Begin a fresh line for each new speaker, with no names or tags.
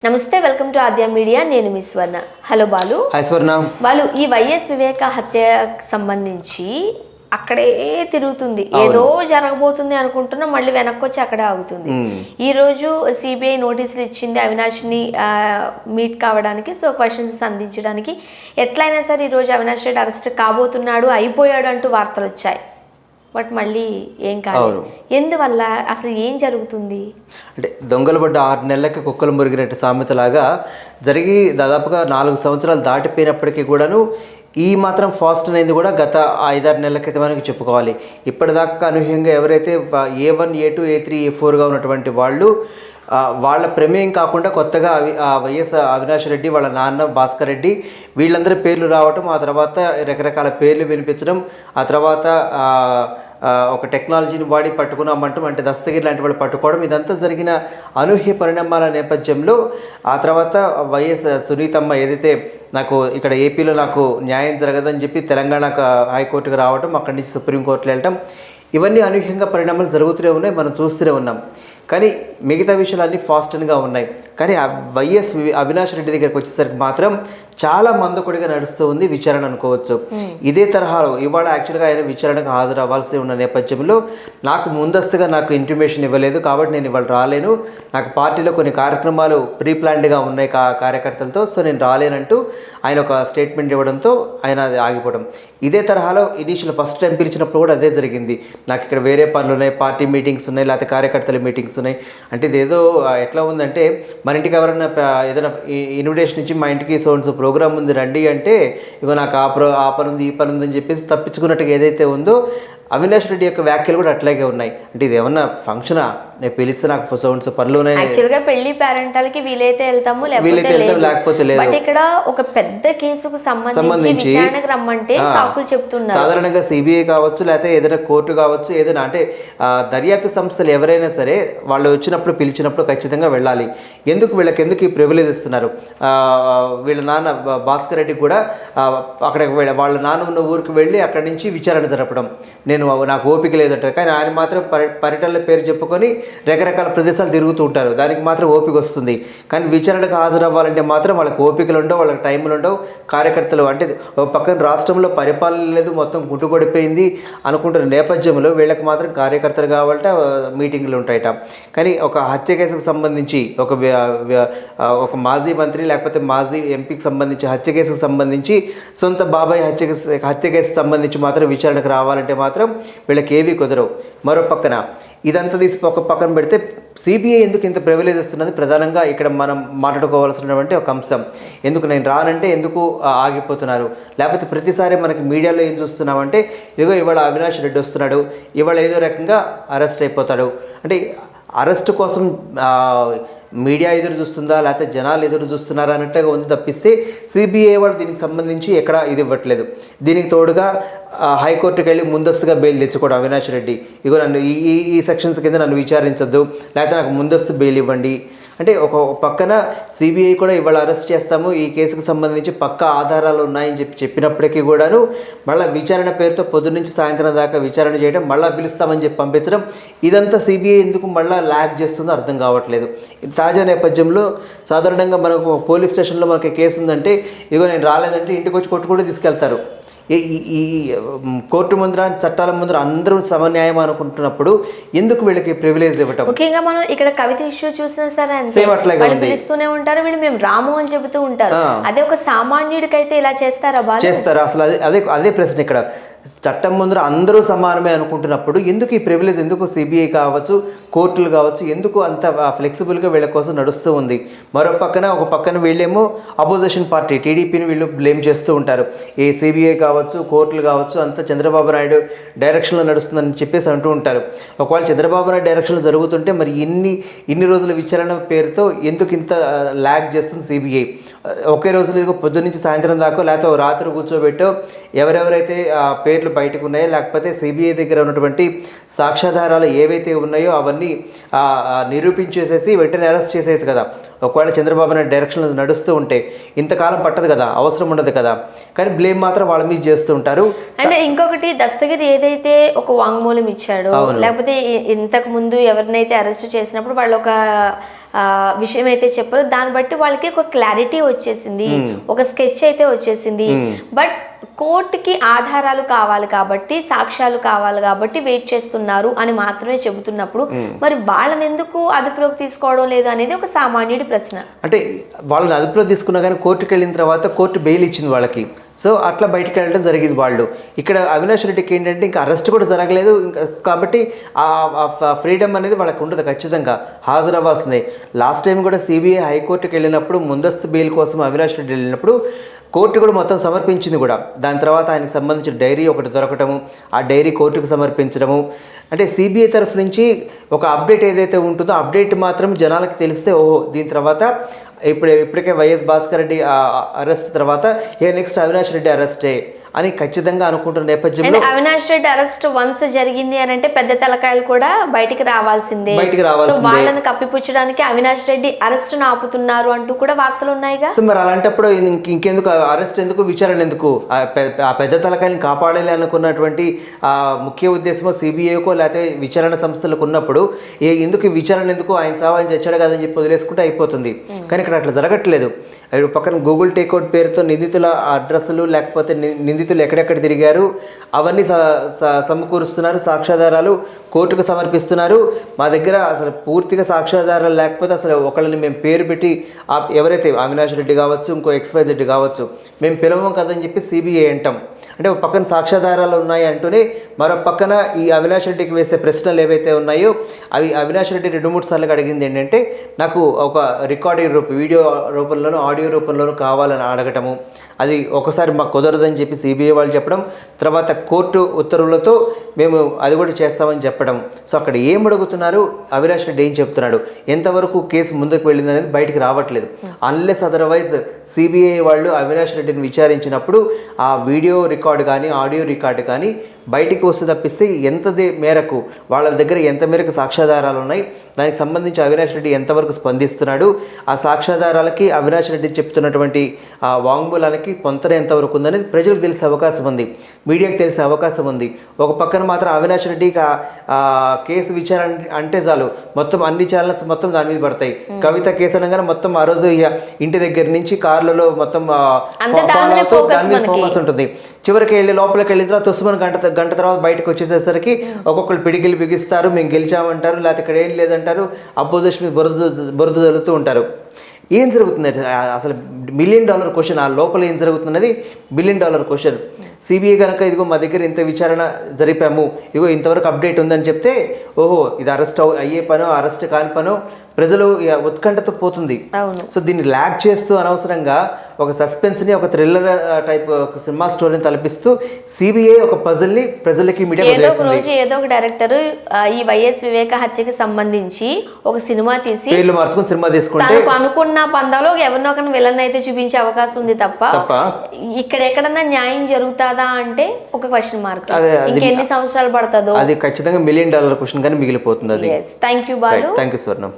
నమస్తే, welcome to Aadya media. నేను మీ స్వర్ణ. Hello Balu.
Hi స్వర్ణ.
బాలు, ఈ వైఎస్ వివేక హత్యకు సంబంధించి అక్కడే తిరుగుతుంది. ఏదో జరగబోతుంది అనుకుంటున్నా, మళ్ళీ వెనక్కి వచ్చి అక్కడే ఆగుతుంది. ఈ రోజు సిబిఐ నోటీసులు ఇచ్చింది అవినాష్ ని మీట్ కావడానికి, సో క్వశ్చన్స్ అందించడానికి. ఎట్లయినా సరే ఈ రోజు అవినాష్ రెడ్డి అరెస్ట్ కాబోతున్నాడు, అయిపోయాడు అంటూ వార్తలు వచ్చాయి. బట్ మళ్ళీ ఏం కాదు. ఎందువల్ల, అసలు ఏం జరుగుతుంది?
అంటే దొంగలు పడ్డ 6 నెలలకి కుక్కలు మురిగినట్టు సామెతలాగా జరిగి దాదాపుగా 4 సంవత్సరాలు దాటిపోయినప్పటికీ కూడాను ఈ మాత్రం ఫాస్ట్ అనేది కూడా గత 5-6 నెలల క్రితం మనకి చెప్పుకోవాలి. ఇప్పటిదాకా అనూహ్యంగా ఎవరైతే A1, A2, A3, A4గా ఉన్నటువంటి వాళ్ళు వాళ్ళ ప్రమేయం కాకుండా కొత్తగా వైఎస్ అవినాష్ రెడ్డి, వాళ్ళ నాన్న భాస్కర్ రెడ్డి, వీళ్ళందరి పేర్లు రావటం, ఆ తర్వాత రకరకాల పేర్లు వినిపించడం, ఆ తర్వాత ఒక టెక్నాలజీని వాడి పట్టుకున్నామంటాం, అంటే దస్తగిరి లాంటి వాళ్ళు పట్టుకోవడం, ఇదంతా జరిగిన అనూహ్య పరిణామాల నేపథ్యంలో ఆ తర్వాత వైఎస్ సునీతమ్మ ఏదైతే నాకు ఇక్కడ ఏపీలో నాకు న్యాయం జరగదని చెప్పి తెలంగాణ హైకోర్టుకు రావటం, అక్కడి నుంచి సుప్రీంకోర్టులో వెళ్ళటం, ఇవన్నీ అనూహ్యంగా పరిణామాలు జరుగుతూనే ఉన్నాయి, మనం చూస్తూనే ఉన్నాం. కానీ మిగతా విషయాలన్నీ ఫాస్ట్గా ఉన్నాయి. కానీ వైఎస్ అవినాష్ రెడ్డి దగ్గరికి వచ్చేసరికి మాత్రం చాలా మందకొడిగా నడుస్తూ ఉంది విచారణ అనుకోవచ్చు. ఇదే తరహాలో ఇవాళ యాక్చువల్గా ఆయన విచారణకు హాజరు అవ్వాల్సి ఉన్న నేపథ్యంలో నాకు ముందస్తుగా నాకు ఇంటిమేషన్ ఇవ్వలేదు, కాబట్టి నేను ఇవాళ రాలేను, నాకు పార్టీలో కొన్ని కార్యక్రమాలు ప్రీ ప్లాన్డ్గా ఉన్నాయి కార్యకర్తలతో, సో నేను రాలేనంటూ ఆయన ఒక స్టేట్మెంట్ ఇవ్వడంతో ఆయన అది ఆగిపోవడం. ఇదే తరహాలో ఇనీషియల్ ఫస్ట్ టైం పిలిచినప్పుడు కూడా అదే జరిగింది. నాకు ఇక్కడ వేరే పనులు ఉన్నాయి, పార్టీ మీటింగ్స్ ఉన్నాయి, లేకపోతే కార్యకర్తల మీటింగ్స్ ఉన్నాయి. అంటే ఇదేదో ఎట్లా ఉందంటే, మన ఇంటికి ఎవరైనా ఏదైనా ఇన్విటేషన్ ఇచ్చి మా ఇంటికి సో ప్రోగ్రామ్ ఉంది రండి అంటే, ఇగో నాకు ఆ పని ఉంది ఈ పని ఉంది అని చెప్పేసి తప్పించుకున్నట్టుగా ఏదైతే ఉందో అవినాష్ రెడ్డి యొక్క వ్యాఖ్యలు కూడా అట్లాగే ఉన్నాయి. అంటే ఇది ఏమన్నా ఫంక్షనా, నేను పిలిస్తే నాకు సౌండ్స్ పనులు ఉన్నాయి,
యాక్చువల్గా పెళ్లి పేరెంటాలకి వీలైతే వెళ్తాము,
లేకపోతే లేదు.
బట్ ఇక్కడ ఒక పెద్ద కేసుకు సంబంధించి విచారణకు రమ్మంటే సాకులు చెప్తున్నారు.
సాధారణంగా సిబిఐ కావచ్చు, లేకపోతే ఏదైనా కోర్టు కావచ్చు, ఏదైనా అంటే దర్యాప్తు సంస్థలు ఎవరైనా సరే వాళ్ళు వచ్చినప్పుడు పిలిచినప్పుడు ఖచ్చితంగా వెళ్ళాలి. వీళ్ళకి ఎందుకు ఈ ప్రివిలేజ్ ఇస్తున్నారు? వీళ్ళ నాన్న భాస్కర్ రెడ్డి కూడా అక్కడికి వాళ్ళ నాన్న ఉన్న ఊరికి వెళ్ళి అక్కడి నుంచి విచారణ జరపడం, నాకు ఓపిక లేదంటారు. కానీ ఆయన మాత్రం పర్యటనల పేరు చెప్పుకొని రకరకాల ప్రదేశాలు తిరుగుతూ ఉంటారు, దానికి మాత్రం ఓపిక వస్తుంది. కానీ విచారణకు హాజరవ్వాలంటే మాత్రం వాళ్ళకి ఓపికలు ఉండవు, వాళ్ళకి టైంలు ఉండవు. కార్యకర్తలు అంటే ఒక పక్కన రాష్ట్రంలో పరిపాలన లేదు, మొత్తం గుట్టుపడిపోయింది అనుకుంటున్న నేపథ్యంలో వీళ్ళకి మాత్రం కార్యకర్తలు కావాలంటే మీటింగ్లు ఉంటాయట. కానీ ఒక హత్య కేసుకు సంబంధించి ఒక మాజీ మంత్రి లేకపోతే మాజీ ఎంపీకి సంబంధించి హత్య కేసుకు సంబంధించి సొంత బాబాయ్ హత్య కేసుకు సంబంధించి మాత్రం విచారణకు రావాలంటే మాత్రం వీళ్ళకి ఏవీ కుదరవు. మరో పక్కన ఇదంతా తీసి ఒక పక్కన పెడితే సిబిఐ ఎందుకు ఇంత ప్రివిలేజ్ ఇస్తున్నది ప్రధానంగా ఇక్కడ మనం మాట్లాడుకోవాల్సినటువంటి ఒక అంశం. ఎందుకు నేను రానంటే ఎందుకు ఆగిపోతున్నారు? లేకపోతే ప్రతిసారి మనకి మీడియాలో ఏం చూస్తున్నామంటే, ఇదిగో ఇవాళ అవినాష్ రెడ్డి వస్తున్నాడు, ఇవాళ ఏదో రకంగా అరెస్ట్ అయిపోతాడు. అంటే అరెస్ట్ కోసం మీడియా ఎదురు చూస్తుందా, లేకపోతే జనాలు ఎదురు చూస్తున్నారా అన్నట్టుగా ఉంది తప్పిస్తే సిబిఐ వాళ్ళు దీనికి సంబంధించి ఎక్కడ ఇది ఇవ్వట్లేదు. దీనికి తోడుగా హైకోర్టుకి వెళ్ళి ముందస్తుగా బెయిల్ తెచ్చుకోవడం అవినాష్ రెడ్డి, ఇగో నన్ను ఈ సెక్షన్స్ కింద నన్ను విచారించద్దు, లేకపోతే నాకు ముందస్తు బెయిల్ ఇవ్వండి అంటే, ఒక పక్కన సిబిఐ కూడా ఇవాళ అరెస్ట్ చేస్తాము, ఈ కేసుకు సంబంధించి పక్కా ఆధారాలు ఉన్నాయని చెప్పినప్పటికీ కూడాను మళ్ళీ విచారణ పేరుతో పొద్దున్న నుంచి సాయంత్రం దాకా విచారణ చేయడం, మళ్ళీ పిలుస్తామని చెప్పి పంపించడం, ఇదంతా సిబిఐ ఎందుకు మళ్ళీ ల్యాగ్ చేస్తుందో అర్థం కావట్లేదు. తాజా నేపథ్యంలో సాధారణంగా మనకు పోలీస్ స్టేషన్లో మనకి కేసు ఉందంటే, ఇదిగో నేను రాలేదంటే ఇంటికి వచ్చి కొట్టుకుంటూ తీసుకెళ్తారు. ఈ కోర్టు ముందర చట్టాల ముందర అందరూ సమన్యాయం అనుకుంటున్నప్పుడు ఎందుకు వీళ్ళకి ప్రివిలేజ్ ఇవ్వటం?
ముఖ్యంగా మనం ఇక్కడ కవిత ఇష్యూ చూసినా సరే పిలుస్తూనే ఉంటారు, వీళ్ళు మేము రాము అని చెబుతూ ఉంటారు. అదే ఒక సామాన్యుడికైతే ఇలా చేస్తారా? చేస్తారా?
అసలు అదే ప్రశ్న. ఇక్కడ చట్టం ముందర అందరూ సమానమే అనుకుంటున్నప్పుడు ఎందుకు ఈ ప్రివిలేజ్, ఎందుకు సిబిఐ కావచ్చు, కోర్టులు కావచ్చు, ఎందుకు అంత ఫ్లెక్సిబుల్గా వీళ్ళ కోసం నడుస్తూ ఉంది? మరో పక్కన ఒక పక్కన వీళ్ళేమో అపోజిషన్ పార్టీ టీడీపీని వీళ్ళు బ్లేమ్ చేస్తూ ఉంటారు. ఈ సిబిఐ కావచ్చు, కోర్టులు కావచ్చు అంతా చంద్రబాబు నాయుడు డైరెక్షన్లో నడుస్తుందని చెప్పేసి అంటూ ఉంటారు. ఒకవేళ చంద్రబాబు నాయుడు డైరెక్షన్లో జరుగుతుంటే మరి ఇన్ని రోజుల విచారణ పేరుతో ఎందుకు ఇంత ల్యాగ్ చేస్తుంది సిబిఐ? ఒకే రోజులో ఇదిగో పొద్దున్న నుంచి సాయంత్రం దాకా, లేకపోతే రాత్రి కూర్చోబెట్టో ఎవరెవరైతే పేర్లు బయటకు ఉన్నాయో, లేకపోతే సిబిఐ దగ్గర ఉన్నటువంటి సాక్ష్యాధారాలు ఏవైతే ఉన్నాయో అవన్నీ నిరూపించేసేసి వెంటనే అరెస్ట్ చేసేయచ్చు కదా. ఒకవేళ చంద్రబాబు నాయుడు డైరెక్షన్లో నడుస్తూ ఉంటే ఇంతకాలం పట్టదు కదా, అవసరం ఉండదు కదా. కానీ బ్లేమ్ మాత్రం వాళ్ళ మీద చేస్తూ ఉంటారు.
అంటే ఇంకొకటి, దస్తగిరి ఏదైతే ఒక వాంగ్మూలం ఇచ్చాడో, లేకపోతే ఇంతకు ముందు ఎవరినైతే అరెస్ట్ చేసినప్పుడు వాళ్ళు ఒక విషయం అయితే చెప్పారో దాన్ని బట్టి వాళ్ళకి ఒక క్లారిటీ వచ్చేసింది, ఒక స్కెచ్ అయితే వచ్చేసింది. బట్ కోర్టుకి ఆధారాలు కావాలి కాబట్టి, సాక్ష్యాలు కావాలి కాబట్టి వెయిట్ చేస్తున్నారు అని మాత్రమే చెబుతున్నప్పుడు మరి వాళ్ళని ఎందుకు అదుపులోకి తీసుకోవడం లేదు అనేది ఒక సామాన్యుడి ప్రశ్న.
అంటే వాళ్ళని అదుపులో తీసుకున్నా కానీ కోర్టుకు వెళ్ళిన తర్వాత కోర్టు బెయిల్ ఇచ్చింది వాళ్ళకి. సో అట్లా బయటకు వెళ్ళడం జరిగింది వాళ్ళు. ఇక్కడ అవినాష్ రెడ్డికి ఏంటంటే ఇంకా అరెస్ట్ కూడా జరగలేదు ఇంకా, కాబట్టి ఆ ఫ్రీడమ్ అనేది వాళ్ళకి ఉండదు, ఖచ్చితంగా హాజరవ్వాల్సిందే. లాస్ట్ టైం కూడా సిబిఐ హైకోర్టుకి వెళ్ళినప్పుడు ముందస్తు బెయిల్ కోసం అవినాష్ రెడ్డి వెళ్ళినప్పుడు కోర్టు కూడా మొత్తం సమర్పించింది కూడా. దాని తర్వాత ఆయనకు సంబంధించిన డైరీ ఒకటి దొరకటము, ఆ డైరీ కోర్టుకు సమర్పించడము. అంటే సిబిఐ తరఫు నుంచి ఒక అప్డేట్ ఏదైతే ఉంటుందో అప్డేట్ మాత్రం జనాలకు తెలిస్తే ఓహో దీని తర్వాత ఇప్పటికే వైఎస్ భాస్కర్ రెడ్డి అరెస్ట్ తర్వాత నెక్స్ట్ అవినాష్ రెడ్డి అరెస్టే అని ఖచ్చితంగా అనుకుంటున్న నేపథ్యంలో
అవినాష్ రెడ్డి అరెస్ట్ వన్స్ జరిగింది అని అంటే పెద్ద తలకాయలు కూడా బయటికి రావాల్సిందే. సో వాళ్ళని కప్పిపుచ్చడానికి అవినాష్ రెడ్డి అరెస్ట్ ఆపుతున్నారు అంటూ కూడా వార్తలు ఉన్నాయిగా.
సో మరి అలాంటప్పుడు ఇంకెందుకు అరెస్ట్ ఎందుకు, విచారణ ఎందుకు? ఆ పెద్ద తలకాయని కాపాడాలి అనుకున్నటువంటి ముఖ్య ఉద్దేశమో సిబిఐకో లేకపోతే విచారణ సంస్థలకు ఉన్నప్పుడు ఎందుకు విచారణ ఎందుకు, ఆయన చావని చచ్చాడు కదని చెప్పి వదిలేసుకుంటే అయిపోతుంది. కానీ ఇక్కడ అట్లా జరగట్లేదు. పక్కన గూగుల్ టేక్అవుట్ పేరుతో నిందితుల అడ్రస్లు లేకపోతే నిందితులు ఎక్కడెక్కడ తిరిగారు అవన్నీ సమకూరుస్తున్నారు, సాక్ష్యాధారాలు కోర్టుకు సమర్పిస్తున్నారు. మా దగ్గర అసలు పూర్తిగా సాక్ష్యాధారాలు లేకపోతే అసలు ఒకళ్ళని మేము పేరు పెట్టి ఎవరైతే అవినాష్ రెడ్డి కావచ్చు, ఇంకో XYZ కావచ్చు, మేము పిలవం కదని చెప్పి సిబిఐ అంటాం. అంటే ఒక పక్కన సాక్ష్యాధారాలు ఉన్నాయి అంటూనే మరో పక్కన ఈ అవినాష్ రెడ్డికి వేసే ప్రశ్నలు ఏవైతే ఉన్నాయో అవి అవినాష్ రెడ్డి 2-3 సార్లు అడిగింది ఏంటంటే నాకు ఒక రికార్డింగ్ వీడియో రూపంలోనూ ఆడియో రూపంలోనూ కావాలని అడగటము. అది ఒకసారి మాకు కుదరదని చెప్పి సిబిఐ వాళ్ళు చెప్పడం, తర్వాత కోర్టు ఉత్తర్వులతో మేము అది కూడా చేస్తామని చెప్పడం. సో అక్కడ ఏం అడుగుతున్నారు, అవినాష్ రెడ్డి ఏం చెప్తున్నాడు, ఎంతవరకు కేసు ముందుకు వెళ్ళింది అనేది బయటికి రావట్లేదు. అన్లెస్ అదర్వైజ్ సిబిఐ వాళ్ళు అవినాష్ రెడ్డిని విచారించినప్పుడు ఆ వీడియో రికార్డు కానీ ఆడియో రికార్డు కానీ బయటికి వస్తే తప్పిస్తే మేరకు వాళ్ళ దగ్గర ఎంత మేరకు సాక్ష్యాధారాలు ఉన్నాయి, దానికి సంబంధించి అవినాష్ రెడ్డి ఎంతవరకు స్పందిస్తున్నాడు, ఆ సాక్ష్యాధారాలకి అవినాష్ రెడ్డి చెప్తున్నటువంటి ఆ వాంగ్మూలానికి పొంతన ఎంతవరకు ఉందనేది ప్రజలకు తెలిసే అవకాశం ఉంది, మీడియాకి తెలిసే అవకాశం ఉంది. ఒక పక్కన మాత్రం అవినాష్ రెడ్డికి కేసు విచారణ అంటే చాలు మొత్తం అన్ని ఛానల్స్ మొత్తం దాని మీద పడతాయి. కవిత కేసు అనగానే మొత్తం ఆ రోజు ఇంటి దగ్గర నుంచి కార్లలో మొత్తం దాని మీద ఫోకస్ ఉంటుంది. చివరికి వెళ్ళి లోపలికి వెళ్ళిన తర్వాత తుస్సుమని గంట తర్వాత బయటకు వచ్చేసేసరికి ఒక్కొక్కరు పిడికిలు బిగిస్తారు, మేము గెలిచామంటారు, లేకపోతే ఇక్కడ ఏం లేదంటారు, అపోజిషన్ మీద బురద జరుగుతూ ఉంటారు. ఏం జరుగుతుంది అసలు $1 మిలియన్ క్వశ్చన్. ఆ లోపల ఏం జరుగుతున్నది $1 మిలియన్ క్వశ్చన్. సిబిఐ కనుక ఇదిగో మా దగ్గర ఇంత విచారణ జరిపాము, ఇదిగో ఇంతవరకు అప్డేట్ ఉందని చెప్తే ఓహో ఇది అరెస్ట్ అయ్యే పనో అరెస్ట్ కాని పనో ప్రజలు ఉత్కంఠతో పోతుంది. సో దీన్ని ల్యాగ్ చేస్తూ అనవసరంగా ఒక సస్పెన్స్ని, ఒక థ్రిల్లర్ టైప్ ఒక సినిమా స్టోరీని తలపిస్తూ సిబిఐ ఒక పజిల్ని ప్రజలకి
ఏదో ఒక డైరెక్టర్ ఈ వైఎస్ వివేక హత్యకి సంబంధించి ఒక సినిమా తీసి
పేర్లు మార్చుకుని సినిమా తీసుకుంటే
అనుకున్న పందాలో ఎవరినో ఒక విలన్ అయితే చూపించే అవకాశం ఉంది తప్ప ఇక్కడ ఎక్కడన్నా న్యాయం జరుగుతుందా అంటే ఒక క్వశ్చన్ మార్క్. ఇంకెన్ని సంవత్సరాలు పడుతుందో
అది ఖచ్చితంగా $1 మిలియన్ క్వశ్చన్ కానీ మిగిలిపోతుంది. అది
thank you Balu.
Thank you స్వర్ణం.